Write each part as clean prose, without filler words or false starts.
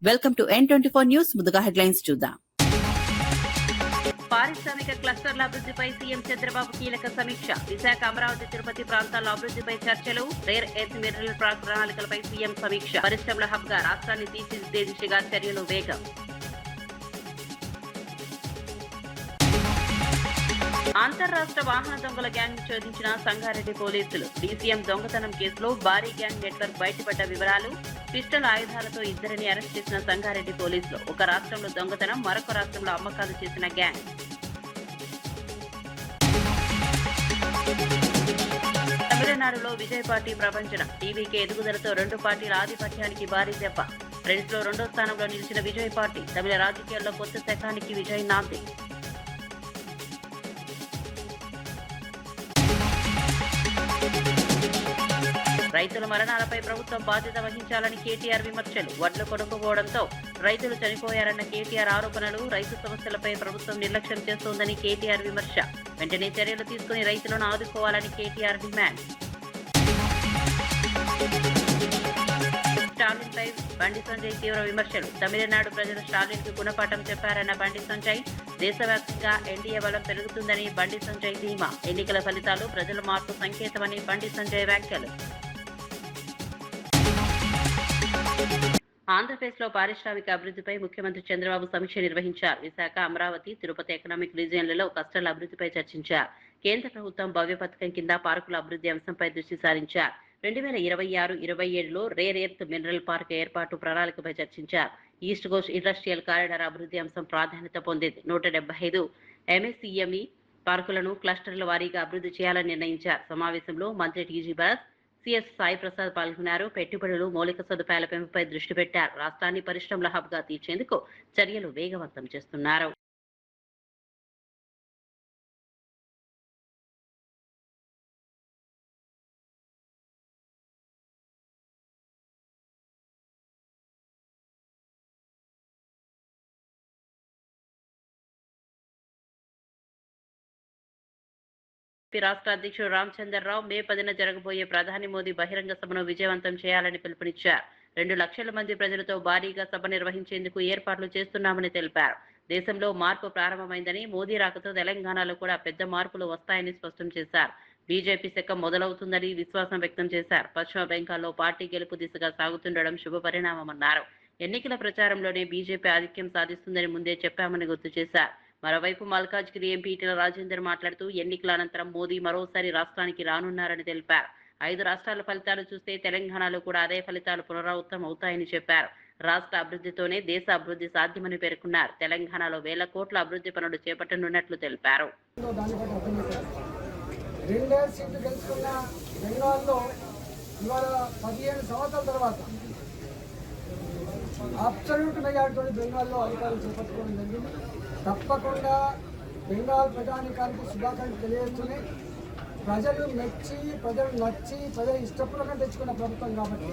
Welcome to N24 news. ముందుగా headlines చూద్దాం. పారిశ్రామిక క్లస్టర్ల అభివృద్ధిపై సీఎం చంద్రబాబు కీలక సమీక్ష. విశాఖ, అమరావతి, తిరుపతి ప్రాంతాల అభివృద్ధిపై చర్చలు. రేర్ ఎర్త్ మినరల్ పార్క్ ప్రణాళికలపై సీఎం సమీక్ష. పరిశ్రమల హబ్ గా రాష్ట్రాన్ని తీర్చిదిద్దే దిశగా చర్యలు వేగం. అంతర్రాష్ట్ర వాహన దొంగల గ్యాంగ్ ఛేదించిన సంగారెడ్డి పోలీసులు. డీసీఎం దొంగతనం కేసులో భారీ గ్యాంగ్ నెట్వర్క్ బయటపడ్డ వివరాలు. పిస్టల్ ఆయుధాలతో ఇద్దరిని అరెస్ట్ చేసిన సంగారెడ్డి పోలీసులు. ఒక రాష్ట్రంలో దొంగతనం, మరొక రాష్ట్రంలో అమ్మకాలు చేసిన గ్యాంగ్. తమిళనాడులో విజయ్ పార్టీ ప్రపంచనం. టీవీకి ఎదుగుదలతో రెండు పార్టీల ఆధిపత్యానికి భారీ దెబ్బ. ట్రెండ్స్ లో 2వ స్థానంలో నిలిచిన విజయ్ పార్టీ. తమిళ రాజకీయాల్లో కొత్త శకానికి విజయ్ నాంది. రైతుల మరణాలపై ప్రభుత్వం బాధ్యత వహించాలని కేటీఆర్ విమర్శలు. వడ్లు కొనుక్కోవడంతో రైతులు చనిపోయారన్న కేటీఆర్ ఆరోపణలు. రైతు సమస్యలపై ప్రభుత్వం నిర్లక్ష్యం చేస్తోందని కేటీఆర్ విమర్శ. వెంటనే చర్యలు తీసుకుని రైతులను ఆదుకోవాలని కేటీఆర్ డిమాండ్. స్టాలిన్ పై బండి సంజయ్ తీవ్ర విమర్శలు. తమిళనాడు ప్రజలు స్టాలిన్ కు గుణపాఠం చెప్పారన్న బండి సంజయ్. దేశవ్యాప్తంగా ఎన్డీఏ బలం పెరుగుతుందని బండి సంజయ్ ధీమా. ఎన్నికల ఫలితాలు ప్రజల మార్పు సంకేతమని బండి సంజయ్ వ్యాఖ్యలు. ఆంధ్రప్రదేశ్లో పారిశ్రామిక అభివృద్ధిపై ముఖ్యమంత్రి చంద్రబాబు సమీక్ష నిర్వహించారు. విశాఖ, అమరావతి, తిరుపతి ఎకనామిక్ రీజియన్లలో క్లస్టర్ల అభివృద్ధిపై చర్చించారు. కేంద్ర ప్రభుత్వం భవ్య పథకం కింద పార్కుల అభివృద్ధి అంశంపై దృష్టి సారించారు. 2026-27లో రేర్ ఎర్త్ మినరల్ పార్క్ ఏర్పాటు ప్రణాళికపై చర్చించారు. ఈస్ట్ కోస్ట్ ఇండస్ట్రియల్ కారిడార్ అభివృద్ధి అంశం ప్రాధాన్యత పొందింది. 175 ఎంఎస్ఈఎంఈ పార్కులను క్లస్టర్ల వారీగా అభివృద్ధి చేయాలని నిర్ణయించారు. సమావేశంలో మంత్రి టీజీ భరత్, సిఎస్ సాయి ప్రసాద్ పాల్గొన్నారు. పెట్టుబడులు, మౌలిక సదుపాయాల పెంపుపై దృష్టి పెట్టారు. రాష్ట్రాన్ని పరిశ్రమల హబ్ గా తీర్చేందుకు చర్యలు వేగవంతం చేస్తున్నారు. రాష్ట్ర అధ్యక్షుడు రామచంద్రరావు మే 10న జరగబోయే ప్రధాని మోదీ బహిరంగ సభను విజయవంతం చేయాలని పిలుపునిచ్చారు. 2 లక్షల మంది ప్రజలతో భారీగా సభ నిర్వహించేందుకు ఏర్పాట్లు చేస్తున్నామని తెలిపారు. దేశంలో మార్పు ప్రారంభమైందని, మోదీ రాకతో తెలంగాణలో కూడా పెద్ద మార్పులు వస్తాయని స్పష్టం చేశారు. బీజేపీ శకం మొదలవుతుందని విశ్వాసం వ్యక్తం చేశారు. పశ్చిమ బెంగాల్లో పార్టీ గెలుపు దిశగా సాగుతుండడం శుభపరిణామమన్నారు. ఎన్నికల ప్రచారంలోనే బీజేపీ ఆధిక్యం సాధిస్తుందని ముందే చెప్పామని గుర్తు చేశారు. మరోవైపు మల్కాజ్గిరి ఎంపీ ఈటెల రాజేందర్ మాట్లాడుతూ ఎన్నికల అనంతరం మోదీ మరోసారి రాష్ట్రానికి రానున్నారని తెలిపారు. 5 రాష్ట్రాల ఫలితాలు చూస్తే తెలంగాణలో కూడా అదే ఫలితాలు పునరావృతం అవుతాయని చెప్పారు. రాష్ట్ర అభివృద్ధితోనే దేశ అభివృద్ధి సాధ్యమని పేర్కొన్నారు. తెలంగాణలో 1000 కోట్ల అభివృద్ధి పనులు చేపట్టనున్నట్లు తెలిపారు. తప్పకుండా బెంగాల్ ప్రజానికానికి శుభాకాంక్షలు తెలియజేస్తూనే ప్రజలు మెచ్చి, ప్రజలు నచ్చి, ప్రజలు ఇష్టపూర్వకంగా తెచ్చుకున్న ప్రభుత్వం కాబట్టి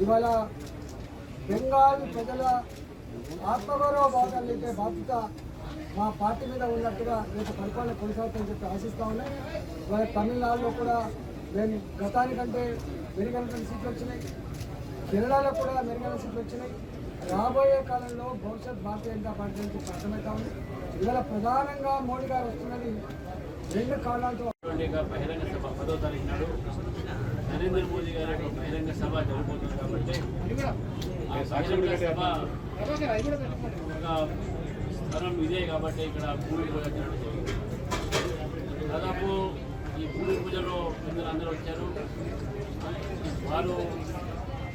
ఇవాళ బెంగాల్ ప్రజల ఆత్మగౌరవ భాగాలు అయితే బాధ్యత మా పార్టీ మీద ఉన్నట్టుగా రేపు పరిపాలన కొనసాగుతుందని చెప్పి ఆశిస్తూ ఉన్నాయి. ఇవాళ తమిళనాడులో కూడా మేము గతానికంటే మెరుగైన సీట్లు వచ్చినాయి. కేరళలో కూడా మెరుగైన సీట్లు వచ్చినాయి. రాబోయే కాలంలో భవిష్యత్ భారతీయ జనతా పార్టీ నుంచి అర్థమవుతా ఉంది. ఇవాళ ప్రధానంగా మోడీ గారు వస్తున్నది 2 కారణాలతో. బహిరంగ సభ 10వ తారీఖు నాడు నరేంద్ర మోదీ గారి బహిరంగ సభ జరగబోతుంది కాబట్టి ఆ బహిరంగ సభ స్థలం ఇదే కాబట్టి ఇక్కడ భూమి పూజ జరగడం జరిగింది. దాదాపు ఈ భూమి పూజలో అందరూ వచ్చారు.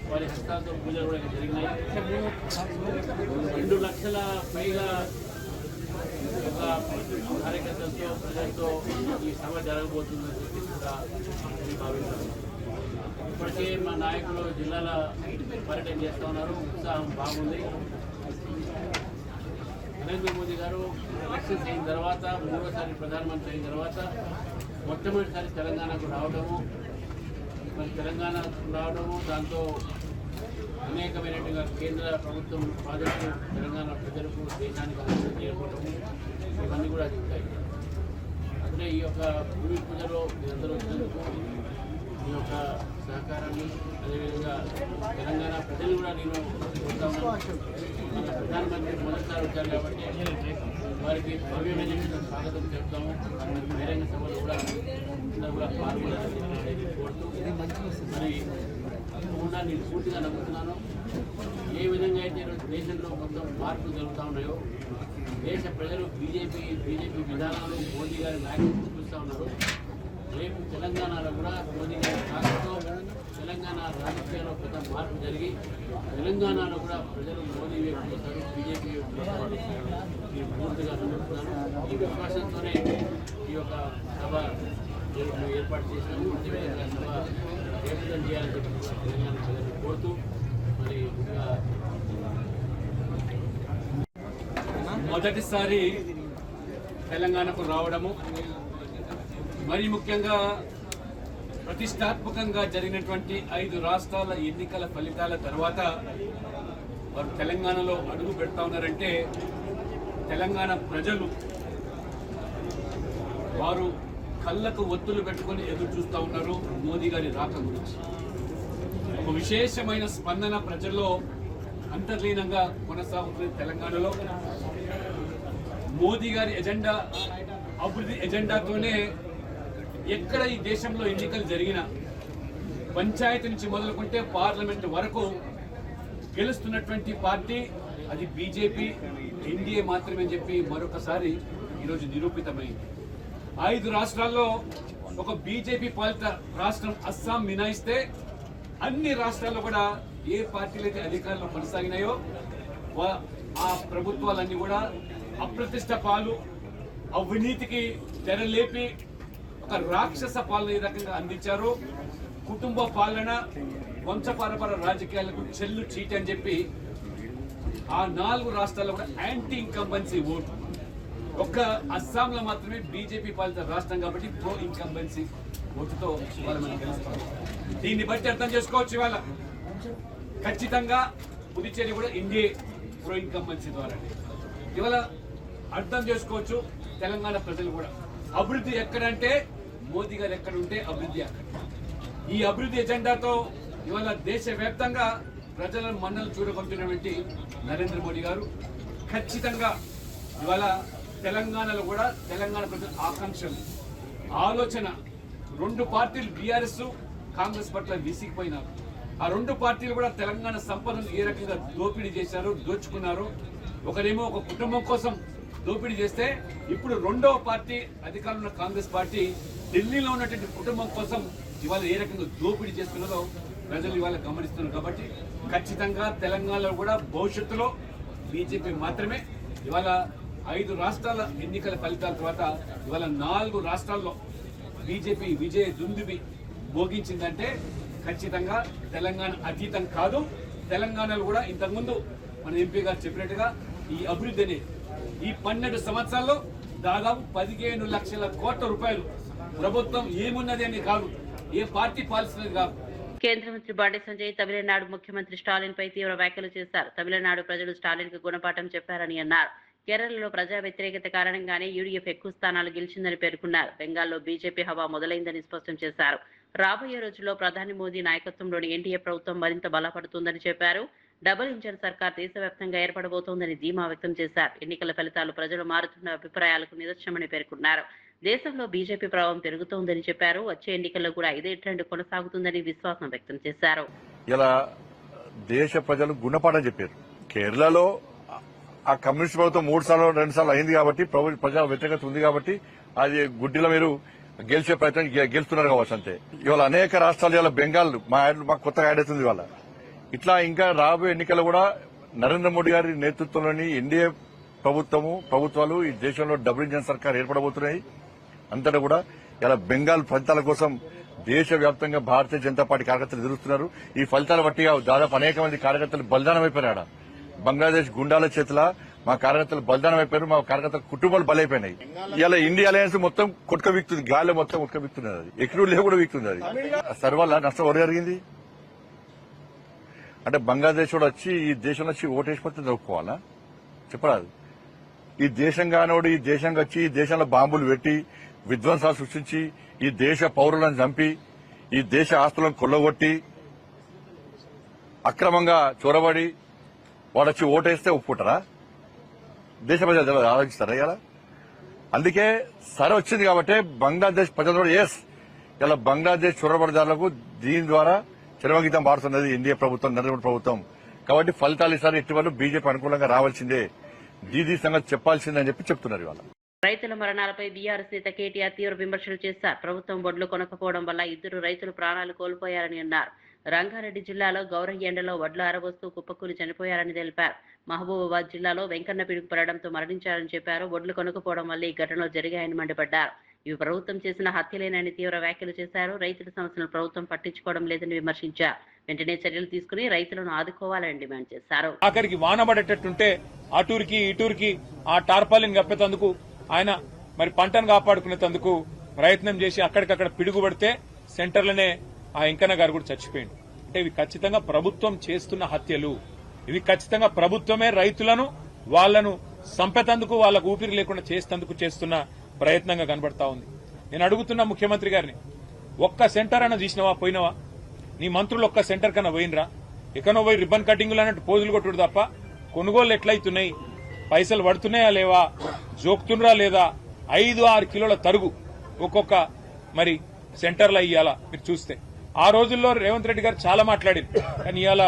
వారి హస్తాలతో పూజలు కూడా జరిగినాయి. 2 లక్షల పైగా కార్యకర్తలతో, ప్రజలతో ఈ సభ జరగబోతుందని చెప్పి కూడా భావిస్తాను. ఇప్పటికే మా నాయకులు జిల్లాల పర్యటన చేస్తూ ఉన్నారు. ఉత్సాహం బాగుంది. నరేంద్ర మోదీ గారు ఎలక్షన్స్ అయిన తర్వాత, 3వసారి ప్రధానమంత్రి అయిన తర్వాత మొట్టమొదటిసారి తెలంగాణకు రావడము, మరి తెలంగాణ రావడము, దాంతో అనేకమైనట్టుగా కేంద్ర ప్రభుత్వం ప్రాజెక్టు తెలంగాణ ప్రజలకు, దేశానికి అభివృద్ధి చేయకపోవడము, ఇవన్నీ కూడా చెప్తాయి. అట్లే ఈ యొక్క భూమి పూజలో మీరందరూ వచ్చినందుకు ఈ యొక్క సహకారాన్ని అదేవిధంగా తెలంగాణ ప్రజలు కూడా నేను కోరుతా ఉన్నాను. మన ప్రధానమంత్రి మొదటిసారి వచ్చారు కాబట్టి వారికి భవ్యమైన స్వాగతం చెప్తాము. మరి బహిరంగ సభలు కూడా అందరూ కూడా పాల్గొనాలని కోరుతూ మరి తప్పకుండా నేను పూర్తిగా నమ్ముతున్నాను. ఏ విధంగా అయితే ఈరోజు దేశంలో మొత్తం మార్పులు జరుగుతూ ఉన్నాయో దేశ ప్రజలు బీజేపీ విధానాలు మోదీ గారి నాయకత్వం చూస్తూ ఉన్నారు. రేపు తెలంగాణలో కూడా మోదీ గారి నాయకత్వంతో తెలంగాణ రాజకీయాల్లో పెద్ద మార్పు జరిగి తెలంగాణలో కూడా ప్రజలు మోదీ వైపు చూస్తారు, బీజేపీ వైపు చూస్తారు. నేను పూర్తిగా నమ్ముతున్నాను. ఈ విశ్వాసంతోనే ఈ యొక్క సభ ఏర్పాటు చేసినాము. అదేవిధంగా సభ జయప్రదం చేయాలని చెప్పి తెలంగాణ ప్రజలను కోరుతూ మరి మొదటిసారి తెలంగాణకు రావడము మరి ముఖ్యంగా ప్రతిష్టాత్మకంగా జరిగినటువంటి 5 రాష్ట్రాల ఎన్నికల ఫలితాల తర్వాత వారు తెలంగాణలో అడుగు పెడతా ఉన్నారంటే తెలంగాణ ప్రజలు వారు కళ్ళకు ఒత్తులు పెట్టుకొని ఎదురు చూస్తూ ఉన్నారు మోదీ గారి రాక గురించి. ఒక విశేషమైన స్పందన ప్రజల్లో అంతర్లీనంగా కొనసాగుతుంది. తెలంగాణలో మోదీ గారి ఎజెండా అభివృద్ధి ఎజెండాతోనే ఎక్కడ ఈ దేశంలో ఎన్నికలు జరిగినా పంచాయతీ నుంచి మొదలుకుంటే పార్లమెంటు వరకు గెలుస్తున్నటువంటి పార్టీ అది బీజేపీ, ఎన్డీఏ మాత్రమే అని చెప్పి మరొకసారి ఈరోజు నిరూపితమైంది. 5 రాష్ట్రాల్లో ఒక బీజేపీ పాలిత రాష్ట్రం అస్సాం మినాయిస్తే అన్ని రాష్ట్రాల్లో కూడా ఏ పార్టీలు అయితే అధికారంలో కొనసాగినాయో ఆ ప్రభుత్వాలన్నీ కూడా అప్రతిష్ట పాలు, అవినీతికి తెరలేపి ఒక రాక్షస పాలన ఈ రకంగా అందించారు. కుటుంబ పాలన, వంశపారపర రాజకీయాలకు చెల్లు చీటి అని చెప్పి ఆ 4 రాష్ట్రాల్లో కూడా యాంటీ ఇన్కంబెన్సీ ఓటు. ఒక్క అస్సాంలో మాత్రమే బీజేపీ పాలిత రాష్ట్రం కాబట్టి ప్రో ఇన్కంబెన్సీ ఓటుతో ఇవాళ మనం గెలుస్తాం. దీన్ని బట్టి అర్థం చేసుకోవచ్చు ఇవాళ ఖచ్చితంగా పుదుచ్చేరి కూడా ఇండియా ప్రో ఇన్కంబెన్సీ ద్వారా ఇవాళ అర్థం చేసుకోవచ్చు. తెలంగాణ ప్రజలు కూడా అభివృద్ధి ఎక్కడంటే మోదీ గారు ఎక్కడ ఉంటే అభివృద్ధి అక్కడ. ఈ అభివృద్ధి ఎజెండాతో ఇవాళ దేశవ్యాప్తంగా ప్రజలను మన్నలు చూడగొంటున్నటువంటి నరేంద్ర మోడీ గారు ఖచ్చితంగా ఇవాళ తెలంగాణలో కూడా తెలంగాణ ప్రజల ఆకాంక్షలు, ఆలోచన 2 పార్టీలు బీఆర్ఎస్, కాంగ్రెస్ పట్ల విసిగిపోయినారు. ఆ 2 పార్టీలు కూడా తెలంగాణ సంపదను ఏ రకంగా దోపిడీ చేశారు, దోచుకున్నారు. ఒకరేమో ఒక కుటుంబం కోసం దోపిడీ చేస్తే ఇప్పుడు 2వ పార్టీ అధికారంలో ఉన్న కాంగ్రెస్ పార్టీ ఢిల్లీలో ఉన్నటువంటి కుటుంబం కోసం ఇవాళ ఏ రకంగా దోపిడీ చేస్తున్నదో ప్రజలు ఇవాళ గమనిస్తున్నారు. కాబట్టి ఖచ్చితంగా తెలంగాణలో కూడా భవిష్యత్తులో బీజేపీ మాత్రమే. ఇవాళ 5 రాష్ట్రాల ఎన్నికల ఫలితాల తర్వాత ఇవాళ 4 రాష్ట్రాల్లో బీజేపీ విజయ దుందుబి మోగించిందంటే ఖచ్చితంగా తెలంగాణ అతీతం కాదు. తెలంగాణలో కూడా ఇంతకుముందు మన ఎంపీ గారు చెప్పినట్టుగా ఈ అభివృద్ధి అనేది ఈ 12 సంవత్సరాల్లో దాదాపు 15 లక్షల కోట్ల రూపాయలు ప్రభుత్వం ఏమున్నది అని కాదు, ఏ పార్టీ పాలిసినది కాదు. కేంద్ర మంత్రి బండి సంజయ్ తమిళనాడు ముఖ్యమంత్రి స్టాలిన్ పై తీవ్ర వ్యాఖ్యలు చేశారు. తమిళనాడు ప్రజలు స్టాలిన్ కు గుణపాఠం చెప్పారని అన్నారు. కేరళలో ప్రజా వ్యతిరేకత కారణంగానే యూడీఎఫ్ ఎక్కువ స్థానాలు గెలిచిందని పేర్కొన్నారు. బెంగాల్లో బీజేపీ హవా మొదలైందని స్పష్టం చేశారు. రాబోయే రోజుల్లో ప్రధాని మోదీ నాయకత్వంలోని ఎన్డీఏ ప్రభుత్వం మరింత బలపడుతుందని చెప్పారు. డబుల్ ఇంజన్ సర్కార్ దేశవ్యాప్తంగా ఏర్పడబోతోందని ధీమా వ్యక్తం చేశారు. ఎన్నికల ఫలితాలు ప్రజలు మారుతున్న అభిప్రాయాలకు నిదర్శనమని పేర్కొన్నారు. దేశంలో బీజేపీ ప్రభావం పెరుగుతోందని చెప్పారు. వచ్చే ఎన్నికల్లో కూడా ఇదే ట్రెండ్ కొనసాగుతుందని విశ్వాసం వ్యక్తం చేశారు. ఇలా దేశ ప్రజలు గుణపాఠం చెప్పారు. కేరళలో ఆ కమ్యూనిస్ట్ ప్రభుత్వం 3 సార్లు 2 సార్లు అయింది కాబట్టి ప్రజా వ్యతిరేకత ఉంది కాబట్టి అది గుడ్డిలో మీరు గెలిచే ప్రయత్నం గెలుస్తున్నారు కావచ్చు అంతే. ఇవాళ అనేక రాష్ట్రాలు ఇవాళ బెంగాల్ మాకు కొత్తగా యాడ్ అవుతుంది ఇవాళ. ఇట్లా ఇంకా రాబోయే ఎన్నికల్లో కూడా నరేంద్ర మోడీ గారి నేతృత్వంలోని ఎన్డీఏ ప్రభుత్వాలు ఈ దేశంలో డబుల్ ఇంజన్ సర్కార్ ఏర్పడబోతున్నాయి. అంతటా కూడా ఇలా బెంగాల్ ఫలితాల కోసం దేశవ్యాప్తంగా భారతీయ జనతా పార్టీ కార్యకర్తలు ఎదురుస్తున్నారు. ఈ ఫలితాల బట్టిగా దాదాపు అనేక మంది కార్యకర్తలు బలిదానం అయిపోయారు. బంగ్లాదేశ్ గుండాల చేతుల మా కార్యకర్తలు బలిదానం అయిపోయారు. మా కార్యకర్తల కుటుంబాలు బలైపోయినాయి. ఇలా ఇండియా అలయన్స్ మొత్తం కొట్టుకబిక్తుంది, గాలి మొత్తం కొట్టుకబిక్తున్నది. అది ఎక్కడూ లేవు కూడా బిక్తుంది. అది సర్వల్ల నష్టం ఎవరు జరిగింది అంటే బంగ్లాదేశ్ కూడా వచ్చి ఈ దేశంలో వచ్చి ఓటేసిపోతే చదువుకోవాలా చెప్పరాదు. ఈ దేశం కానోడు ఈ దేశంగా వచ్చి ఈ దేశంలో బాంబులు పెట్టి విధ్వంసాలు సృష్టించి ఈ దేశ పౌరులను చంపి ఈ దేశ ఆస్తులను కొల్లగొట్టి అక్రమంగా చొరబడి వాడొచ్చి ఓటేస్తే ఒప్పుకుంటారా? దేశ ప్రజలు ఆలోచిస్తారా ఇలా? అందుకే సరే వచ్చింది కాబట్టి బంగ్లాదేశ్ ప్రజలు కూడా ఇలా బంగ్లాదేశ్ చొరబడిదారులకు దీని ద్వారా చరమగీతం పాడుతున్నది ఇండియా ప్రభుత్వం, నరేంద్ర మోడీ ప్రభుత్వం. కాబట్టి ఫలితాలు ఈసారి ఎట్టి బీజేపీ అనుకూలంగా రావాల్సిందే, దీదీ సంగతి చెప్పాల్సిందే అని చెప్తున్నారు ఇవాళ. రైతుల మరణాలపై బీఆర్ఎస్ నేత కేటీఆర్ తీవ్ర విమర్శలు చేశారు. ప్రభుత్వం వడ్లు కొనకపోవడం వల్ల 2 రైతులు ప్రాణాలు కోల్పోయారని అన్నారు. రంగారెడ్డి జిల్లాలో గౌరయ్య ఎండలో వడ్లు ఆరబోస్తూ కుప్పకూలి చనిపోయారని తెలిపారు. మహబూబాబాద్ జిల్లాలో వెంకన్న పిడుగు పడడంతో మరణించారని చెప్పారు. వడ్లు కొనకపోవడం వల్ల ఈ ఘటనలు జరిగాయని మండిపడ్డారు. ఇవి ప్రభుత్వం చేసిన హత్యలేనని తీవ్ర వ్యాఖ్యలు చేశారు. రైతుల సమస్యలను ప్రభుత్వం పట్టించుకోవడం లేదని విమర్శించారు. వెంటనే చర్యలు తీసుకుని రైతులను ఆదుకోవాలని డిమాండ్ చేశారు. ఆఖరికి వాన పడేటట్టుంటే అటూరికి ఇటూరికి ఆ టార్పాలిన్ కప్పేందుకు ఆయన మరి పంటను కాపాడుకునేందుకు ప్రయత్నం చేసి అక్కడికక్కడ పిడుగు పడితే సెంటర్లోనే ఆ వెంకన్న గారు కూడా చచ్చిపోయింది. అంటే ఇవి ఖచ్చితంగా ప్రభుత్వం చేస్తున్న హత్యలు. ఇవి ఖచ్చితంగా ప్రభుత్వమే రైతులను వాళ్లను సంపేతందుకు, వాళ్లకు ఊపిరి లేకుండా చేసేందుకు చేస్తున్న ప్రయత్నంగా కనబడతా ఉంది. నేను అడుగుతున్నా ముఖ్యమంత్రి గారిని, ఒక్క సెంటర్ అన్న చూసినవా? పోయినవా? నీ మంత్రులు ఒక్క సెంటర్ కన్నా పోయినరా? ఎక్కడో పోయి రిబ్బన్ కటింగ్లు అన్నట్టు పోజులు కొట్టుడు తప్ప కొనుగోలు ఎట్లయితున్నాయి, పైసలు పడుతున్నాయా లేవా, జోక్తుండ్రా లేదా, 5-6 కిలోల తరుగు ఒక్కొక్క మరి సెంటర్లో ఇయ్యాలా? మీరు చూస్తే ఆ రోజుల్లో రేవంత్ రెడ్డి గారు చాలా మాట్లాడారు, కానీ ఇవాళ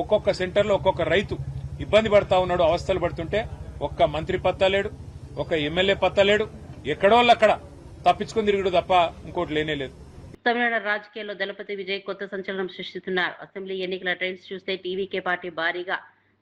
ఒక్కొక్క సెంటర్లో ఒక్కొక్క రైతు ఇబ్బంది పడతా ఉన్నాడు, అవస్థలు పడుతుంటే ఒక్క మంత్రి పత్తా లేడు, ఒక ఎమ్మెల్యే పత్తా లేడు, ఎక్కడోళ్ళక్కడ తప్పించుకుని తిరుగుడు తప్ప ఇంకోటి లేనే లేదు. తమిళనాడు రాజకీయాల్లో దళపతి విజయ్ కొత్త సంచలనం సృష్టిస్తున్నారు. అసెంబ్లీ ఎన్నికల ట్రెండ్స్ చూస్తే టీవీకే పార్టీ భారీగా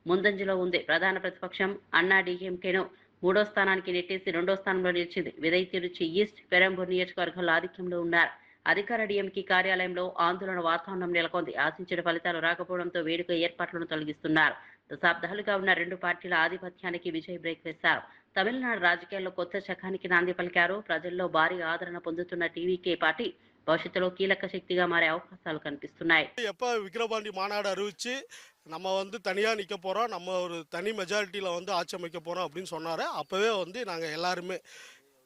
ముందంజలో ఉంది. ప్రధాన ప్రతిపక్షం అన్నా డీఎంకేను 3వ స్థానానికి నెట్టేసి 2వ స్థానంలో నిలిచింది. విదయ్ తిరుచి ఈస్ట్, పెరంబూర్ నియోజకవర్గాల్లో ఆధిక్యంలో ఉన్నారు. అధికార డీఎంకే కార్యాలయంలో ఆందోళన వాతావరణం నెలకొంది. ఆశించిన ఫలితాలు రాకపోవడంతో వేడుక ఏర్పాట్లను తొలగిస్తున్నారు. దశాబ్దాలుగా ఉన్న 2 పార్టీల ఆధిపత్యానికి విజయ్ బ్రేక్ వేశారు. తమిళనాడు రాజకీయాల్లో కొత్త శకానికి నాంది పలికారు. ప్రజల్లో భారీ ఆదరణ పొందుతున్న టీవీకే పార్టీ భవిష్యత్తులో కీలక శక్తిగా మారే అవకాశాలు కనిపిస్తున్నాయి. எப்போ விக்கிரவாண்டி மாநாடு அறிவிச்சு நம்ம தனியாக நிற்க போகிறோம், நம்ம ஒரு தனி மெஜாரிட்டியில் ஆட்சி அமைக்க போகிறோம் அப்படின்னு சொன்னார். அப்போவே நாங்கள் எல்லாருமே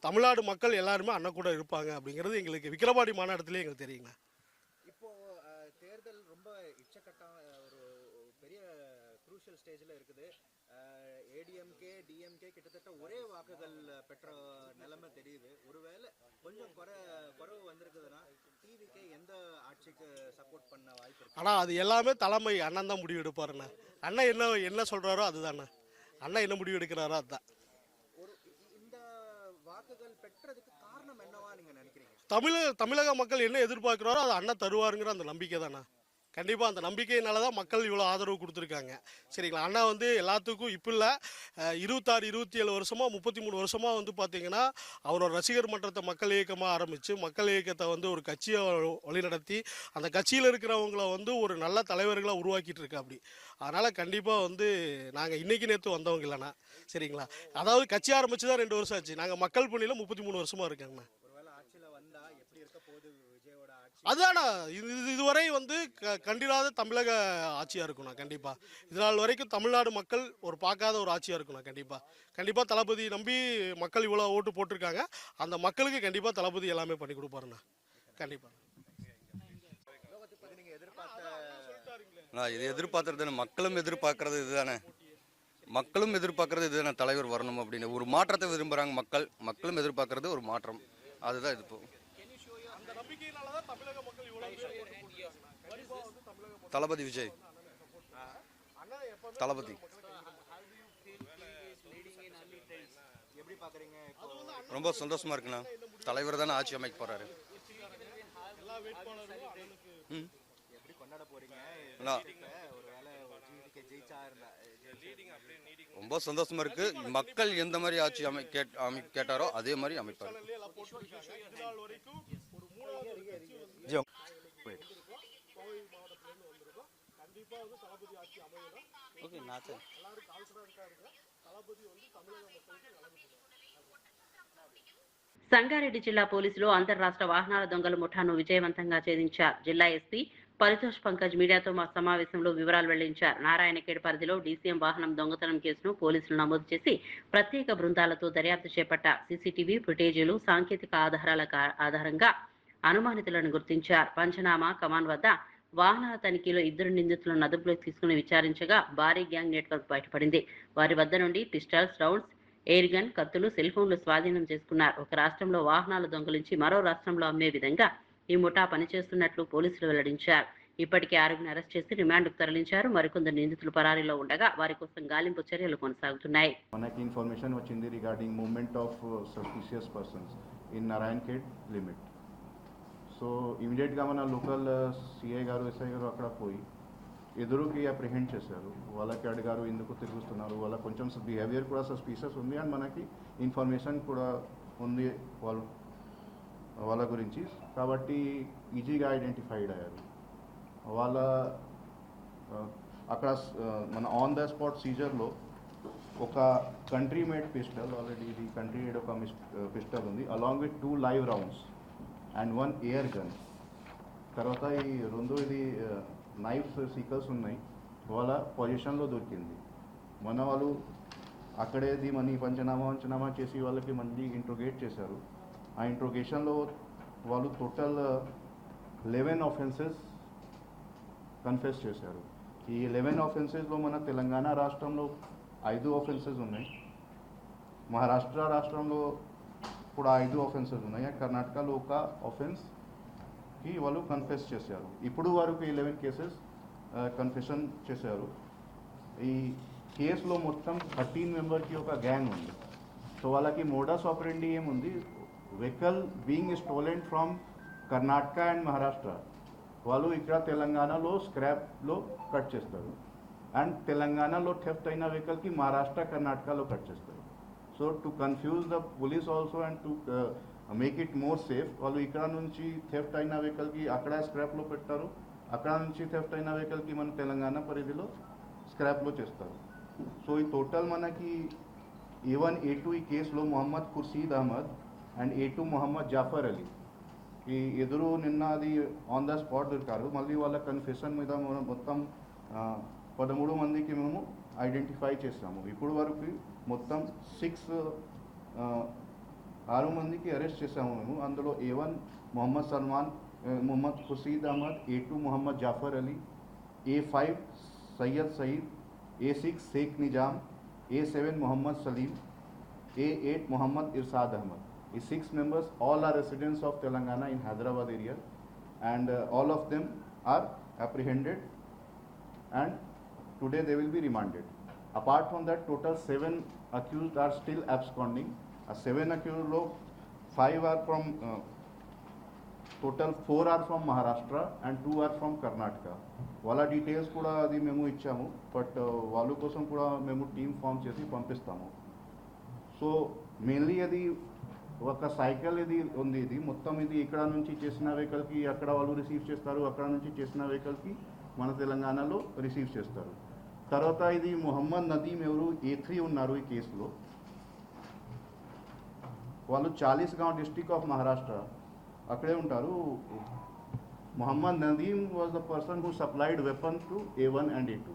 தமிழ்நாடு மக்கள் எல்லாருமே அண்ணன் கூட இருப்பாங்க அப்படிங்கிறது எங்களுக்கு விக்கிரவாண்டி மாநாட்டத்திலே எங்களுக்கு தெரியுங்க. இப்போ தேர்தல் ரொம்ப இச்சக்கட்டம், ஒரு பெரிய குரூஷியல் ஸ்டேஜில் இருக்குது. ஏடிஎம்கே டிஎம்கே கிட்டத்தட்ட ஒரே வாக்குகள் பெற்ற நிலைமை தெரியுது. ஒருவேளை கொஞ்சம் குறைவு வந்திருக்குதுன்னா டிவிக்கு எந்த ஆட்சிக்கு சப்போர்ட் பண்ண வாய்ப்பு இருக்கு? ஆனால் அது எல்லாமே தலைமை அண்ணன் தான் முடிவு எடுப்பாருண்ணா. அண்ணன் என்ன சொல்கிறாரோ அதுதாண்ணா. அண்ணன் என்ன முடிவு எடுக்கிறாரோ அதுதான். இந்த வாக்குகள் பெற்றதுக்கு காரணம் என்னவா நீங்க நினைக்கிறீங்க? தமிழக மக்கள் என்ன எதிர்பார்க்கிறாரோ அதை அண்ணன் தருவாருங்கிற அந்த நம்பிக்கை தானே. கண்டிப்பாக அந்த நம்பிக்கையினால தான் மக்கள் இவ்வளோ ஆதரவு கொடுத்துருக்காங்க. சரிங்களா? அண்ணா எல்லாத்துக்கும் இப்போ இல்லை, 26-27 வருஷமாக 33 வருஷமாக பார்த்தீங்கன்னா அவரோட ரசிகர் மன்றத்தை மக்கள் இயக்கமாக ஆரம்பித்து மக்கள் இயக்கத்தை ஒரு கட்சியை வழிநடத்தி அந்த கட்சியில் இருக்கிறவங்கள ஒரு நல்ல தலைவர்களாக உருவாக்கிட்டு இருக்கா. அப்படி அதனால் கண்டிப்பாக நாங்கள் இன்றைக்கி நேற்று வந்தவங்க இல்லைண்ணா. சரிங்களா? அதாவது கட்சி ஆரம்பித்து தான் 2 வருஷம் ஆச்சு. நாங்கள் மக்கள் பணியில் 33 வருஷமாக இருக்காங்கண்ணா. அதுதானா இதுவரை கண்டிராத தமிழக ஆட்சியா இருக்கும்ண்ணா. கண்டிப்பா இதனால் வரைக்கும் தமிழ்நாடு மக்கள் பார்க்காத ஒரு ஆட்சியா இருக்கும்ண்ணா. கண்டிப்பா தளபதி நம்பி மக்கள் இவ்வளவு ஓட்டு போட்டிருக்காங்க. அந்த மக்களுக்கு கண்டிப்பா தளபதி எல்லாமே பண்ணி கொடுப்பாருண்ணா. கண்டிப்பா இது எதிர்பார்க்கறது மக்களும் எதிர்பார்க்கறது இதுதானே. மக்களும் எதிர்பார்க்கறது இதுதானே, தலைவர் வரணும் அப்படின்னு ஒரு மாற்றத்தை விரும்புறாங்க மக்களும் எதிர்பார்க்கறது ஒரு மாற்றம். அதுதான் இது. தளபதி விஜய், தளபதி ரொம்ப சந்தோஷமா இருக்குண்ணா. தலைவர் தானே ஆட்சி அமைக்க போறாரு. ரொம்ப சந்தோஷமா இருக்கு. மக்கள் எந்த மாதிரி ஆட்சி கேட்டாரோ அதே மாதிரி அமைப்பாரு. సంగారెడ్డి జిల్లా పోలీసులు అంతర్రాష్ట్ర వాహనాల దొంగల ముఠాను విజయవంతంగా ఛేదించారు. జిల్లా ఎస్పీ పరితోష్ పంకజ్ మీడియాతో మా సమావేశంలో వివరాలు వెల్లడించారు. నారాయణఖేడ్ పరిధిలో డీసీఎం వాహనం దొంగతనం కేసును పోలీసులు నమోదు చేసి ప్రత్యేక బృందాలతో దర్యాప్తు చేపట్టారు. సీసీటీవీ ఫుటేజీలు, సాంకేతిక ఆధారాల ఆధారంగా అనుమానితులను గుర్తించారు. పంచనామా కమాన్ వద్ద వాహనాల తనిఖీలో 2 నిందితులను అదుపులోకి తీసుకుని విచారించగా భారీ గ్యాంగ్ నెట్వర్క్ బయటపడింది. వారి వద్ద నుండి పిస్టల్స్, రౌండ్స్, ఎయిర్ గన్, కత్తులు, సెల్ ఫోన్లు స్వాధీనం చేసుకున్నారు. ఒక రాష్ట్రంలో వాహనాలు దొంగిలించి మరో రాష్ట్రంలో అమ్మే విధంగా ఈ ముఠా పనిచేస్తున్నట్లు పోలీసులు వెల్లడించారు. ఇప్పటికే 6గురిని అరెస్ట్ చేసి రిమాండ్కు తరలించారు. మరికొందరు నిందితులు పరారీలో ఉండగా వారి కోసం గాలింపు చర్యలు కొనసాగుతున్నాయి. మనకి ఇన్ఫర్మేషన్ వచ్చింది regarding movement of suspicious persons in Narayankhed limit. So ఇమీడియట్గా మన లోకల్ సిఐ గారు, ఎస్ఐ గారు అక్కడ పోయి ఎదురుకి అప్రిహెండ్ చేశారు. వాళ్ళకి అడిగారు ఎందుకు తిరుగుతున్నారు, వాళ్ళ కొంచెం బిహేవియర్ కూడా సస్పిషియస్ ఉంది అండ్ మనకి ఇన్ఫర్మేషన్ కూడా ఉంది వాళ్ళ గురించి. కాబట్టి ఈజీగా ఐడెంటిఫైడ్ అయ్యారు. వాళ్ళ అక్కడ మన ఆన్ ద స్పాట్ సీజర్లో ఒక కంట్రీ మేడ్ పిస్టల్, ఆల్రెడీ ఇది కంట్రీ మేడ్ ఒక పిస్టల్ ఉంది, along with 2 live rounds and 1 air gun. తర్వాత ఈ ఇది నైఫ్స్, సీకల్స్ ఉన్నాయి, వాళ్ళ పొజిషన్లో దొరికింది. మన వాళ్ళు అక్కడే మనీ పంచనామా చేసి వాళ్ళకి మళ్ళీ ఇంట్రోగేట్ చేశారు. ఆ ఇంట్రోగేషన్లో వాళ్ళు టోటల్ 11 ఆఫెన్సెస్ కన్ఫెస్ చేశారు. ఈ 11 ఆఫెన్సెస్లో మన తెలంగాణ రాష్ట్రంలో 5 ఆఫెన్సెస్ ఉన్నాయి, మహారాష్ట్ర రాష్ట్రంలో కూడా 5 ఆఫెన్సెస్ ఉన్నాయి, కర్ణాటకలో ఒక ఆఫెన్స్కి వాళ్ళు కన్ఫెస్ చేశారు. ఇప్పుడు వరకు 11 కేసెస్ కన్ఫెషన్ చేశారు. ఈ కేసులో మొత్తం 13 మెంబర్కి ఒక గ్యాంగ్ ఉంది. సో వాళ్ళకి మోడస్ ఆపరెండి ఏముంది, vehicle being stolen from Karnataka and Maharashtra, వాళ్ళు ఇక్కడ తెలంగాణలో స్క్రాప్లో కట్ చేస్తారు అండ్ తెలంగాణలో థెఫ్ట్ అయిన వెహికల్కి మహారాష్ట్ర, కర్ణాటకలో కట్ చేస్తారు. So to confuse the police also and to make it more safe, వాళ్ళు ఇక్కడ నుంచి థెఫ్ట్ అయిన వెహికల్కి అక్కడ స్క్రాప్లో పెడతారు, అక్కడ నుంచి థెఫ్ట్ అయిన వెహికల్కి మన తెలంగాణ పరిధిలో స్క్రాప్లో చేస్తారు. సో ఈ టోటల్ మనకి A1, A2 ఈ కేసులో మొహమ్మద్ ఖుర్షీద్ అహ్మద్ అండ్ A2 మొహమ్మద్ జాఫర్ అలీ ఈ ఎదురు నిన్న అది ఆన్ ద స్పాట్ దొరికారు. మళ్ళీ వాళ్ళ కన్ఫెషన్ మీద మొత్తం 13 మందికి మేము ఐడెంటిఫై చేసాము. ఇప్పుడు వరకు మొత్తం 6 మందికి అరెస్ట్ చేసాము మేము. అందులో A1 Mohammed Salman, Mohammed Khurshid Ahmed, A2 Mohammed Jafar Ali, A5 Syed Saeed, A6 Sheikh Nizam, A7 Mohammed Salim, A8 Mohammed Irshad Ahmed. The 6 members all are residents of Telangana in Hyderabad area and all of them are apprehended and today they will be remanded. Apart from that, total 7 accused are still absconding. 7 accused lo 5 are from total 4 are from Maharashtra and 2 are from Karnataka. Wala details kuda adi memu ichamu but valu kosam kuda memu team form chesi pampistamu. So mainly adi ఒక cycle ఇది ఉంది, ఇది మొత్తం ఇది ఇక్కడ నుంచి చేసిన వెహికల్కి అక్కడ వాళ్ళు రిసీవ్ చేస్తారు, అక్కడ నుంచి చేసిన వెహికల్కి మన తెలంగాణలో రిసీవ్ చేస్తారు. తర్వాత ఇది మొహమ్మద్ నదీం ఎవరు A3 ఉన్నారు ఈ కేసులో, వాళ్ళు చాలీస్గావ్ డిస్ట్రిక్ట్ ఆఫ్ మహారాష్ట్ర అక్కడే ఉంటారు. Mohammed Nadeem was the person who supplied weapon to A1 and A2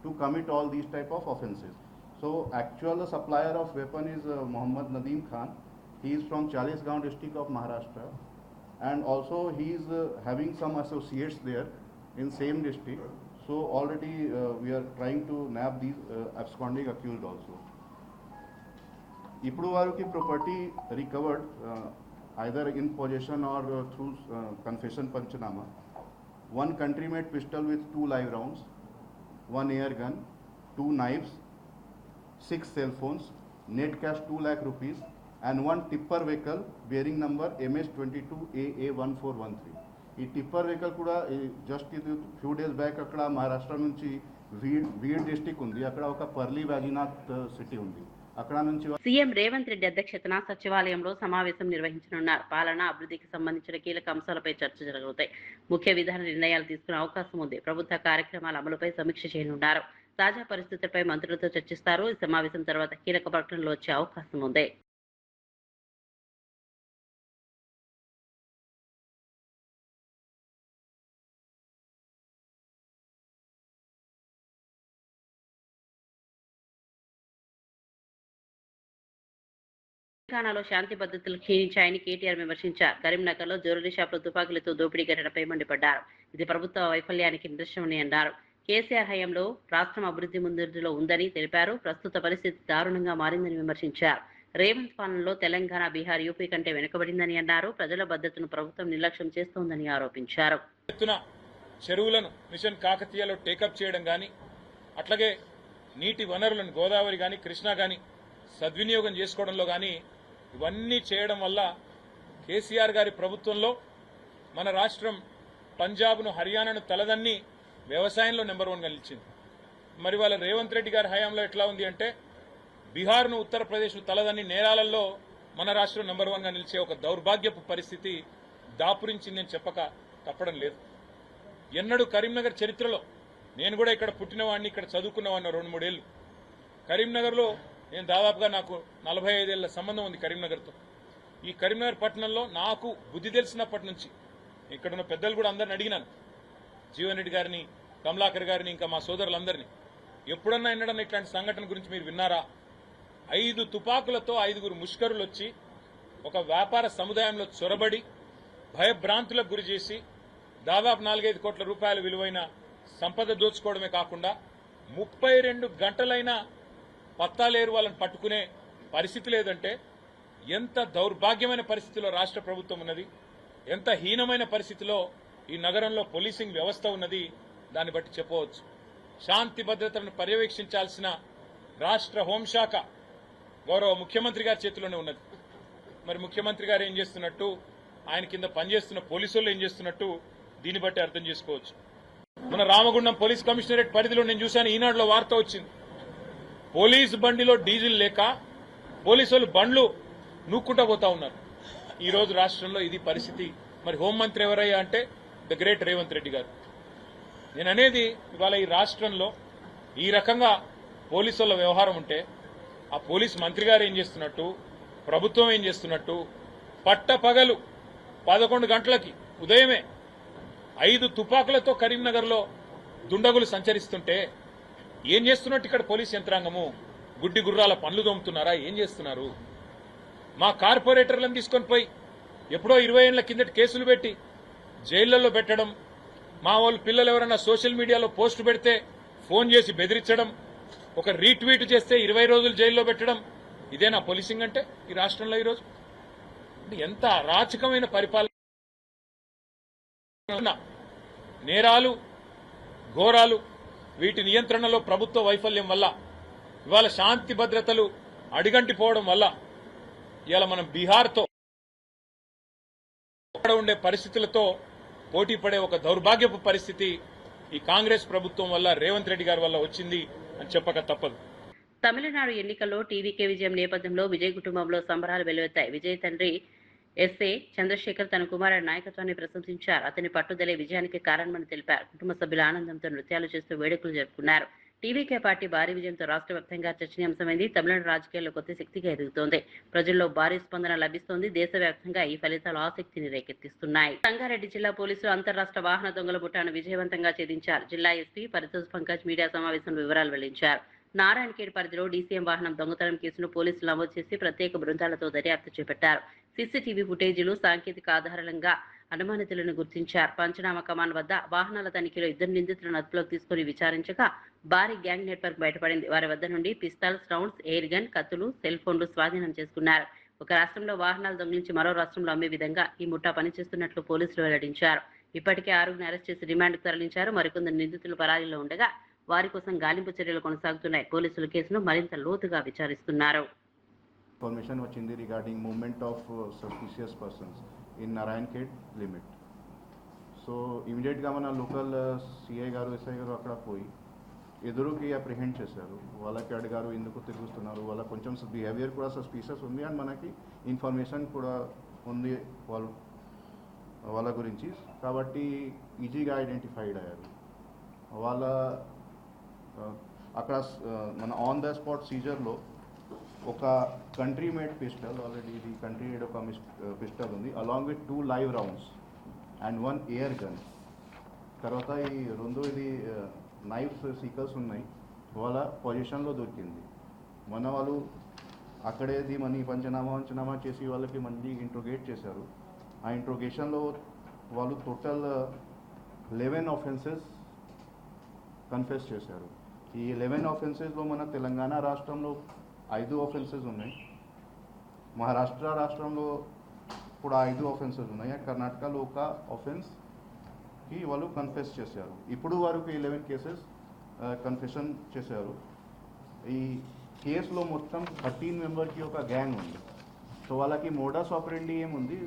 to commit all these type of offences. So actual supplier of weapon is Mohammed Nadeem Khan. He is from Chalisgaon district of Maharashtra and also he is having some associates there in same district. So already we are trying to nab these absconding accused also. Ippudu varuki property recovered either in possession or through confession panchanama. 1 country made pistol with 2 live rounds, 1 air gun, 2 knives, 6 cell phones, net cash 2 lakh rupees and 1 tipper vehicle bearing number MS22AA1413. ఈ tipper vehicle కూడా just ఇది few days back అక్కడ మహారాష్ట్ర నుంచి weed district ఉంది, అక్కడ ఒక Palri వాజినాథ్ city ఉంది, అక్కడ నుంచి సీఎం రేవంత్ రెడ్డి అధ్యక్షతన సచివాలయంలో సమావేశం నిర్వహించనున్నారు. పాలన అభివృద్ధికి సంబంధించిన కీలక అంశాలపై చర్చ జరుగుతాయి. ముఖ్య విధాన నిర్ణయాలు తీసుకునే అవకాశం ఉంది. ప్రభుత్వ కార్యక్రమాల అమలుపై సమీక్ష చేయనున్నారు. తాజా పరిస్థితులపై మంత్రులతో చర్చిస్తారు. ఈ సమావేశం తర్వాత కీలక ప్రకటనలు వచ్చే అవకాశం ఉంది. తెలంగాణలో శాంతి భద్రతలు క్షీణించాయని కేటీఆర్ విమర్శించారు. కరీంనగర్లో జ్యువెలరీ షాపులో తుపాకులతో దోపిడీ ఘటనపై మండిపడ్డారు. ఇది ప్రభుత్వ వైఫల్యానికి నిదర్శనమని అన్నారు. కేసీఆర్ హయాంలో రాష్ట్రం అభివృద్ధి ముందంజలో ఉందని తెలిపారు. ప్రస్తుత పరిస్థితి దారుణంగా మారిందని విమర్శించారు. రేవంత్ పాలనలో తెలంగాణ, బీహార్, యూపీ కంటే వెనుకబడిందని అన్నారు. ప్రజల భద్రతను ప్రభుత్వం నిర్లక్ష్యం చేస్తోందని ఆరోపించారు. చెరువులను మిషన్ కాకతీయలో టేకప్ చేయడం కానీ, అట్లాగే నీటి వనరులను గోదావరి కానీ, కృష్ణా కానీ సద్వినియోగం చేసుకోవడంలో కానీ ఇవన్నీ చేయడం వల్ల కేసీఆర్ గారి ప్రభుత్వంలో మన రాష్ట్రం పంజాబ్ను, హర్యానాను తలదన్ని వ్యవసాయంలో నెంబర్ 1గా నిలిచింది. మరి వాళ్ళ రేవంత్ రెడ్డి గారి హయాంలో ఎట్లా ఉంది అంటే బీహార్ను, ఉత్తరప్రదేశ్ను తలదన్ని నేరాలలో మన రాష్ట్రం నెంబర్ 1గా నిలిచే ఒక దౌర్భాగ్యపు పరిస్థితి దాపురించిందని చెప్పక తప్పడం లేదు. ఎన్నడూ కరీంనగర్ చరిత్రలో, నేను కూడా ఇక్కడ పుట్టినవాడిని, ఇక్కడ చదువుకున్నవాడిని 2-3 ఏళ్ళు. కరీంనగర్లో నేను దాదాపుగా నాకు 45 ఏళ్ల సంబంధం ఉంది కరీంనగర్తో. ఈ కరీంనగర్ పట్టణంలో నాకు బుద్ధి తెలిసినప్పటి నుంచి ఇక్కడున్న పెద్దలు కూడా అందరిని అడిగినాను, జీవన్ రెడ్డి గారిని, కమలాకర్ గారిని, ఇంకా మా సోదరులందరినీ, ఎప్పుడన్నా ఎన్నడన్నా ఇట్లాంటి సంఘటన గురించి మీరు విన్నారా? 5 తుపాకులతో 5గురు ముష్కరులు వచ్చి ఒక వ్యాపార సముదాయంలో చొరబడి భయభ్రాంతులకు గురి చేసి దాదాపు 4-5 కోట్ల రూపాయల విలువైన సంపద దోచుకోవడమే కాకుండా 32 గంటలైనా పత్తాలేరు వాళ్ళని పట్టుకునే పరిస్థితి లేదంటే ఎంత దౌర్భాగ్యమైన పరిస్థితిలో రాష్ట్ర ప్రభుత్వం ఉన్నది, ఎంత హీనమైన పరిస్థితిలో ఈ నగరంలో పోలీసింగ్ వ్యవస్థ ఉన్నది, దాన్ని బట్టి చెప్పవచ్చు. శాంతి భద్రతలను పర్యవేక్షించాల్సిన రాష్ట్ర హోంశాఖ గౌరవ ముఖ్యమంత్రి గారి చేతిలోనే ఉన్నది. మరి ముఖ్యమంత్రి గారు ఏం చేస్తున్నట్టు, ఆయన కింద పనిచేస్తున్న పోలీసులు ఏం చేస్తున్నట్టు దీన్ని బట్టి అర్థం చేసుకోవచ్చు. మన రామగుండం పోలీస్ కమిషనరేట్ పరిధిలో నేను చూశాను, ఈనాడులో వార్త వచ్చింది. పోలీసు బండిలో డీజిల్ లేక పోలీసులు బండ్లు నూక్కుంటా పోతా ఉన్నారు. ఈ రోజు రాష్ట్రంలో ఇది పరిస్థితి. మరి హోంమంత్రి ఎవరయ్యా అంటే ద గ్రేట్ రేవంత్ రెడ్డి గారు. నేను అనేది ఇవాళ ఈ రాష్ట్రంలో ఈ రకంగా పోలీసుల వ్యవహారం ఉంటే ఆ పోలీస్ మంత్రి గారు ఏం చేస్తున్నట్టు, ప్రభుత్వం ఏం చేస్తున్నట్టు, పట్టపగలు 11 గంటలకి ఉదయమే 5 తుపాకులతో కరీంనగర్లో దుండగులు సంచరిస్తుంటే ఏం చేస్తున్నట్టు ఇక్కడ పోలీస్ యంత్రాంగము? గుడ్డి గుర్రాల పనులు దొమ్ముతున్నారా? ఏం చేస్తున్నారు? మా కార్పొరేటర్లను తీసుకొని పోయి ఎప్పుడో 20 ఏళ్ల కిందటి కేసులు పెట్టి జైళ్లలో పెట్టడం, మా వాళ్ళు పిల్లలు ఎవరైనా సోషల్ మీడియాలో పోస్టు పెడితే ఫోన్ చేసి బెదిరించడం, ఒక రీట్వీట్ చేస్తే 20 రోజులు జైల్లో పెట్టడం, ఇదేనా పోలీసింగ్ అంటే ఈ రాష్ట్రంలో ఈరోజు? ఎంత అరాచకమైన పరిపాలన! నేరాలు, ఘోరాలు, వీటి నియంత్రణలో ప్రభుత్వ వైఫల్యం వల్ల, ఇవాళ శాంతి భద్రతలు అడిగంటిపోవడం వల్ల ఇవాళ మనం బీహార్తో ఉండే పరిస్థితులతో పోటీ పడే ఒక దౌర్భాగ్యపు పరిస్థితి ఈ కాంగ్రెస్ ప్రభుత్వం వల్ల, రేవంత్ రెడ్డి గారి వల్ల వచ్చింది అని చెప్పక తప్పదు. తమిళనాడు ఎన్నికల్లో టీవీకే విజయం నేపథ్యంలో విజయ్ కుటుంబంలో సంబరాలు వెల్లువెత్తాయి. విజయ్ తండ్రి ఎస్ఏ చంద్రశేఖర్ తన కుమారుడి నాయకత్వాన్ని ప్రశంసించారు. అతని పట్టుదలే విజయానికి కారణమని తెలిపారు. కుటుంబ సభ్యుల ఆనందంతో నృత్యాలు చేస్తూ వేడుకలు జరుపుకున్నారు. టీవీకే పార్టీ భారీ విజయంతో రాష్ట్ర వ్యాప్తంగా చర్చనీయాంశమైంది. తమిళనాడు రాజకీయాల్లో కొత్త శక్తిగా ఎదుగుతోంది. ప్రజల్లో భారీ స్పందన లభిస్తోంది. దేశవ్యాప్తంగా ఈ ఫలితాలు ఆసక్తిని రేకెత్తిస్తున్నాయి. సంగారెడ్డి జిల్లా పోలీసులు అంతర్రాష్ట్ర వాహన దొంగల బుట్టాను విజయవంతంగా ఛేదించారు. జిల్లా ఎస్పీ పరితోష్ పంకజ్ మీడియా సమావేశంలో వివరాలు వెల్లడించారు. నారాయణఖేడ్ పరిధిలో డీసీఎం వాహనం దొంగతనం కేసును పోలీసులు నమోదు చేసి ప్రత్యేక బృందాలతో దర్యాప్తు చేపట్టారు. సీసీటీవీ ఫుటేజీలు, సాంకేతిక ఆధారాలంగా అనుమానితులను గుర్తించారు. పంచనామా కమాన్ వద్ద వాహనాల తనిఖీలో 2 నిందితులను అదుపులోకి తీసుకుని విచారించగా భారీ గ్యాంగ్ నెట్వర్క్ బయటపడింది. వారి వద్ద నుండి పిస్తాల్స్, రౌండ్స్, ఎయిర్ గన్, కత్తులు, సెల్ ఫోన్లు స్వాధీనం చేసుకున్నారు. ఒక రాష్ట్రంలో వాహనాలు దొంగిలించి మరో రాష్ట్రంలో అమ్మే విధంగా ఈ ముఠా పనిచేస్తున్నట్లు పోలీసులు వెల్లడించారు. ఇప్పటికే 6గురిని అరెస్ట్ చేసి రిమాండ్కు తరలించారు. మరికొందరు నిందితులు పరారీలో ఉండగా వారి కోసం గాలింపు చర్యలు కొనసాగుతున్నాయి. పోలీసులు కేసును మరింత లోతుగా విచారిస్తున్నారు. ఇన్ఫర్మేషన్ వచ్చింది regarding movement of suspicious persons in Narayankhed limit. So ఇమీడియట్గా మన లోకల్ సిఐ గారు, ఎస్ఐ గారు అక్కడ పోయి ఎదురుకి అప్రిహెండ్ చేశారు. వాళ్ళకి అడిగారు ఎందుకు తిరుగుతున్నారు, వాళ్ళ కొంచెం బిహేవియర్ కూడా సస్పిషియస్ ఉంది అండ్ మనకి ఇన్ఫర్మేషన్ కూడా ఉంది వాళ్ళ గురించి, కాబట్టి ఈజీగా ఐడెంటిఫైడ్ అయ్యారు. వాళ్ళ అక్కడ మన ఆన్ ద స్పాట్ సీజర్లో ఒక కంట్రీ మేడ్ పిస్టల్, ఆల్రెడీ ఇది కంట్రీ మేడ్ ఒక పిస్టల్ ఉంది, along with 2 live rounds and 1 air gun. తర్వాత ఈ 2 ఇది నైఫ్స్, సీకల్స్ ఉన్నాయి, వాళ్ళ పొజిషన్లో దొరికింది. మన వాళ్ళు అక్కడే మనీ పంచనామా చేసి వాళ్ళకి మళ్ళీ ఇంట్రోగేట్ చేశారు. ఆ ఇంట్రోగేషన్లో వాళ్ళు టోటల్ 11 ఆఫెన్సెస్ కన్ఫెస్ చేశారు. ఈ 11 ఆఫెన్సెస్లో మన తెలంగాణ రాష్ట్రంలో 5 ఆఫెన్సెస్ ఉన్నాయి, మహారాష్ట్ర రాష్ట్రంలో కూడా 5 ఆఫెన్సెస్ ఉన్నాయి, కర్ణాటకలో ఒక ఆఫెన్స్కి వాళ్ళు కన్ఫెస్ చేశారు. ఇప్పుడు వరకు 11 కేసెస్ కన్ఫెషన్ చేశారు. ఈ కేసులో మొత్తం 13 మెంబర్కి ఒక గ్యాంగ్ ఉంది. సో వాళ్ళకి మోడస్ ఆపరెండి ఏముంది,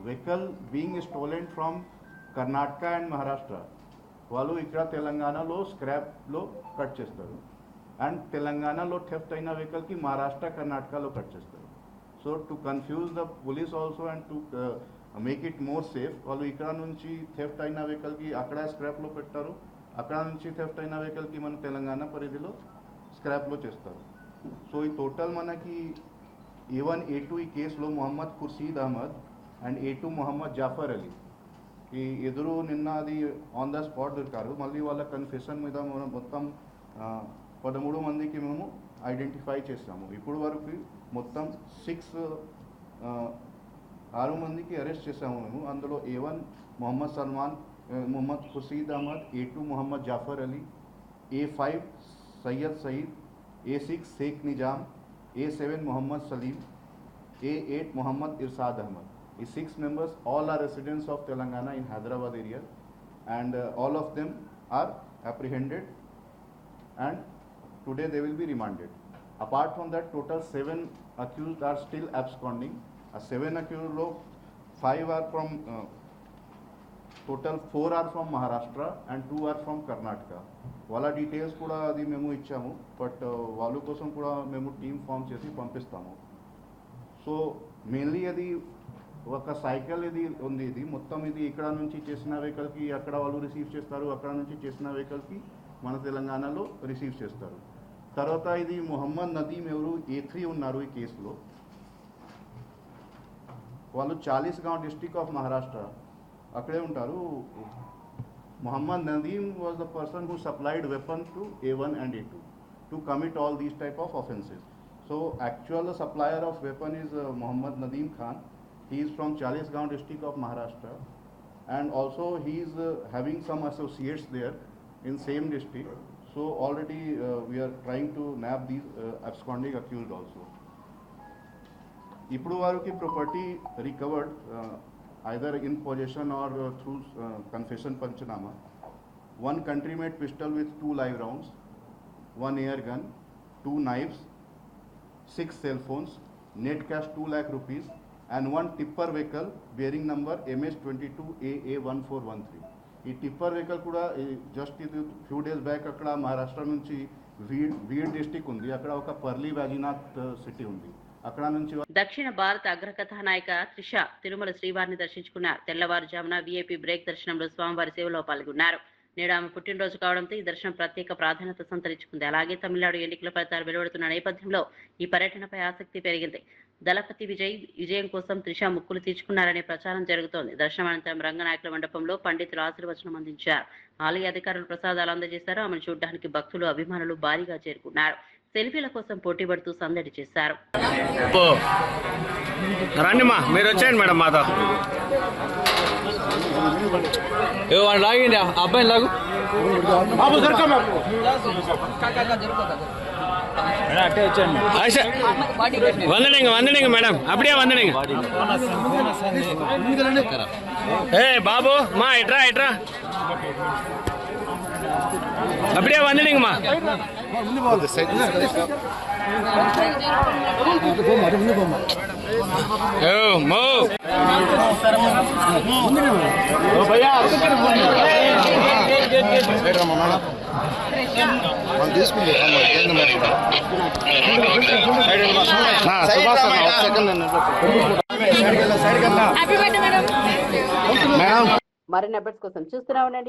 vehicle being stolen from Karnataka and Maharashtra, వాళ్ళు ఇక్కడ తెలంగాణలో స్క్రాప్లో కట్ చేస్తారు, అండ్ తెలంగాణలో థెఫ్ట్ అయిన వెహికల్కి మహారాష్ట్ర కర్ణాటకలో కట్ చేస్తారు. So to confuse the police also and to make it more safe, వాళ్ళు ఇక్కడ నుంచి థెఫ్ట్ అయిన వెహికల్కి అక్కడ స్క్రాప్లో పెట్టారు, అక్కడ నుంచి థెఫ్ట్ అయిన వెహికల్కి మన తెలంగాణ పరిధిలో స్క్రాప్లో చేస్తారు. సో ఈ టోటల్ మనకి A1 A2 ఈ కేసులో మొహమ్మద్ ఖుర్షీద్ అహ్మద్ అండ్ A2 మొహమ్మద్ జాఫర్ అలీ ఈ ఎదురు నిన్న అది ఆన్ ద స్పాట్ దొరికారు. మళ్ళీ వాళ్ళ కన్ఫెషన్ మీద మనం మొత్తం 13 మందికి మేము ఐడెంటిఫై చేసాము. ఇప్పుడు వరకు మొత్తం 6 మందికి అరెస్ట్ చేసాము మేము. అందులో A1 Mohammed Salman Mohammed Khurshid Ahmed, A2 Mohammed Jafar Ali, A5 Syed Saeed, A6 Sheikh Nizam, A7 Mohammed Salim, A8 Mohammed Irshad Ahmed. These 6 members all are residents of Telangana in Hyderabad area, and all of them are apprehended and today they will be remanded. Apart from that, total 7 accused are still absconding. 7 accused lo 5 are from total 4 are from Maharashtra and 2 are from Karnataka. వాళ్ళ details కూడా అది మేము ఇచ్చాము, but వాళ్ళ కోసం కూడా మేము team form చేసి పంపిస్తాము. సో మెయిన్లీ అది ఒక సైకిల్ ఇది ఉంది, ఇది మొత్తం ఇది ఇక్కడ నుంచి చేసిన వెహికల్కి అక్కడ వాళ్ళు రిసీవ్ చేస్తారు, అక్కడ నుంచి చేసిన వెహికల్కి మన తెలంగాణలో రిసీవ్ చేస్తారు. తర్వాత ఇది మొహమ్మద్ నదీమ్ ఎవరు A3 ఉన్నారు ఈ కేసులో, వాళ్ళు చాలీస్గావ్ డిస్ట్రిక్ట్ ఆఫ్ మహారాష్ట్ర అక్కడే ఉంటారు. Muhammad Nadeem was the person who supplied weapon to A1 and A2 to commit all these type of offenses. So actual supplier of weapon is Muhammad Nadeem Khan. He is from Chalisgaon district of Maharashtra, and also he is having some associates there in same district. So already we are trying to nab these absconding accused also. Ippudu varuki property recovered either in possession or through confession panchanama. 1 country-made pistol with 2 live rounds, 1 air gun, 2 knives, 6 cell phones, net cash 2 lakh rupees, and 1 tipper vehicle bearing number MS22AA1413. ఈ tipper vehicle కూడా just ఇది few days back అక్కడ మహారాష్ట్ర నుంచి weed district ఉంది, అక్కడ ఒక Palri వాజినాథ్ city ఉంది, అక్కడ నుంచి. దక్షిణ భారత అగ్రకథానాయిక త్రిష తిరుమల శ్రీవారిని దర్శించుకున్నారు. తెల్లవారుజామున వీఐపీ బ్రేక్ దర్శనంలో స్వామివారి సేవలో పాల్గొన్నారు. నేడు ఆమె పుట్టినరోజు కావడంతో ఈ దర్శనం ప్రత్యేక ప్రాధాన్యత సంతరించుకుంది. అలాగే తమిళనాడు ఎన్నికల ఫలితాలు వెలువడుతున్న నేపథ్యంలో ఈ పర్యటనపై ఆసక్తి పెరిగింది. దళపతి విజయం కోసం త్రిష ముక్కులు తీర్చుకున్నారనే ప్రచారం జరుగుతోంది. దర్శనం అనంతరం రంగనాయకుల మండపంలో పండితులు ఆశీర్వచనం అందించారు. ఆలయ అధికారులు ప్రసాదాలు అందజేశారు. ఆమెను చూడడానికి భక్తులు అభిమానులు భారీగా చేరుకున్నారు. సెల్ఫీల కోసం పోటీపడుతూ సందడి చేశారు. రండిమా, మీరు వచ్చేయండి మేడం మాతో. లాగండి అబ్బాయిని లాగు. వందనింగ మేడం, అప్పుడే వందనింగ. ఏ బాబు మా ఇట్రా ఇట్రా, அப்படியே வந்துடுங்கம்மா. మరిన్ని అప్డేట్స్ కోసం చూస్తూనే ఉండండి.